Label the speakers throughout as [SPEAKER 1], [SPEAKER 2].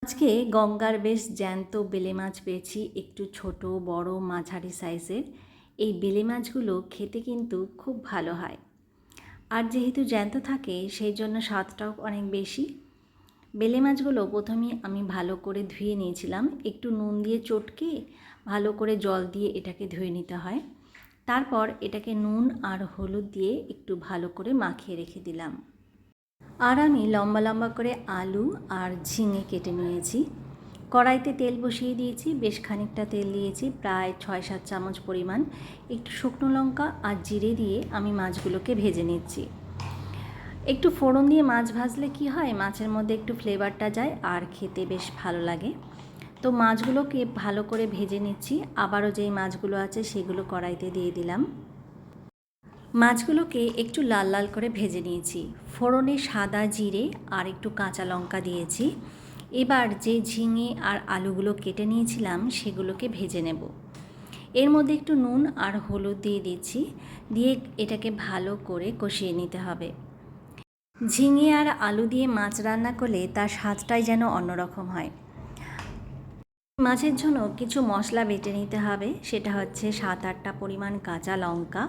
[SPEAKER 1] আজকে গঙ্গার বেশ জ্যান্ত বেলে মাছ পেয়েছি, একটু ছোট বড় মাঝারি সাইজের। এই বেলে মাছগুলো খেতে কিন্তু খুব ভালো হয়, আর যেহেতু জ্যান্ত থাকে সেই জন্য স্বাদটাও অনেক বেশি। বেলে মাছগুলো প্রথমেই আমি ভালো করে ধুয়ে নিয়েছিলাম, একটু নুন দিয়ে চটকে ভালো করে জল দিয়ে এটাকে ধুয়ে নিতে হয়। তারপর এটাকে নুন আর হলুদ দিয়ে একটু ভালো করে মাখিয়ে রেখে দিলাম। আর আমি লম্বা লম্বা করে আলু আর ঝিঙে কেটে নিয়েছি। কড়াইতে তেল বসিয়ে দিয়েছি, বেশ খানিকটা তেল দিয়েছি, প্রায় 6-7 চামচ পরিমাণ। একটু শুকনো লঙ্কা আর জিরে দিয়ে আমি মাছগুলোকে ভেজে নিচ্ছি। একটু ফোড়ন দিয়ে মাছ ভাজলে কি হয়, মাছের মধ্যে একটু ফ্লেভারটা যায় আর খেতে বেশ ভালো লাগে। তো মাছগুলোকে ভালো করে ভেজে নিচ্ছি। আবারও যেই মাছগুলো আছে সেগুলো কড়াইতে দিয়ে দিলাম। মাছগুলোকে একটু লাল লাল করে ভেজে নিয়েছি। ফোড়নে সাদা জিরে আর একটু কাঁচা লঙ্কা দিয়েছি। এবার যে ঝিঙে আর আলুগুলো কেটে নিয়েছিলাম সেগুলোকে ভেজে নেব। এর মধ্যে একটু নুন আর হলুদ দিয়ে দিচ্ছি, দিয়ে এটাকে ভালো করে কষিয়ে নিতে হবে। ঝিঙে আর আলু দিয়ে মাছ রান্না করলে তার স্বাদটাই যেন অন্যরকম হয়। মাছের জন্য কিছু মশলা বেটে নিতে হবে, সেটা হচ্ছে 7-8টা পরিমাণ কাঁচা লঙ্কা,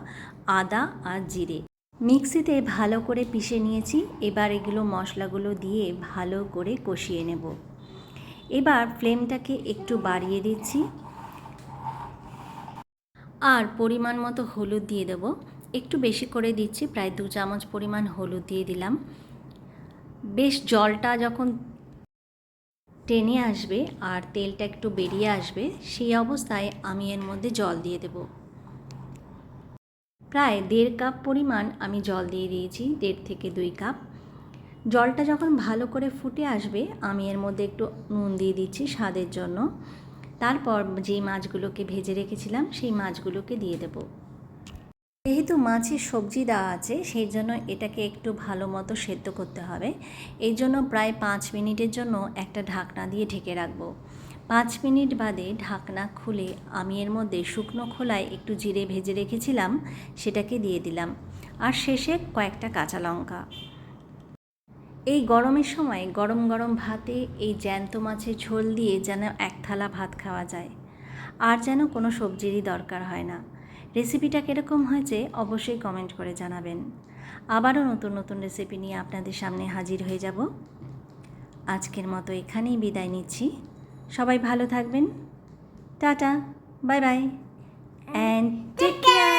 [SPEAKER 1] আদা আর জিরে মিক্সিতে ভালো করে পিষে নিয়েছি। এবার এগুলো মশলাগুলো দিয়ে ভালো করে কষিয়ে নেব। এবার ফ্লেমটাকে একটু বাড়িয়ে দিচ্ছি আর পরিমাণ মতো হলুদ দিয়ে দেব। একটু বেশি করে দিচ্ছি, প্রায় 2 চামচ পরিমাণ হলুদ দিয়ে দিলাম। বেশ জলটা যখন টেনে আসবে আর তেলটা একটু বেরিয়ে আসবে, সেই অবস্থায় আমি এর মধ্যে জল দিয়ে দেব। প্রায় 1.5 কাপ পরিমাণ আমি জল দিয়ে দিয়েছি, 1.5 থেকে 2 কাপ। জলটা যখন ভালো করে ফুটে আসবে আমি এর মধ্যে একটু নুন দিয়ে দিচ্ছি স্বাদের জন্য। তারপর যেই মাছগুলোকে ভেজে রেখেছিলাম সেই মাছগুলোকে দিয়ে দেব। যেহেতু মাছের সবজি দেওয়া আছে সেই জন্য এটাকে একটু ভালো মতো সেদ্ধ করতে হবে। এই জন্য প্রায় 5 মিনিটের জন্য একটা ঢাকনা দিয়ে ঢেকে রাখবো। 5 মিনিট বাদে ঢাকনা খুলে আমি এর মধ্যে শুকনো খোলায় একটু জিরে ভেজে রেখেছিলাম সেটাকে দিয়ে দিলাম, আর শেষে কয়েকটা কাঁচা লঙ্কা। এই গরমের সময় গরম গরম ভাতে এই জ্যান্ত মাছের ঝোল দিয়ে যেন এক থালা ভাত খাওয়া যায়, আর যেন কোনো সবজিরই দরকার হয় না। রেসিপিটা কীরকম হয়েছে অবশ্যই কমেন্ট করে জানাবেন। আবারও নতুন নতুন রেসিপি নিয়ে আপনাদের সামনে হাজির হয়ে যাব। আজকের মতো এখানেই বিদায় নিচ্ছি। সবাই ভালো থাকবেন। টাটা, bye bye, and take care.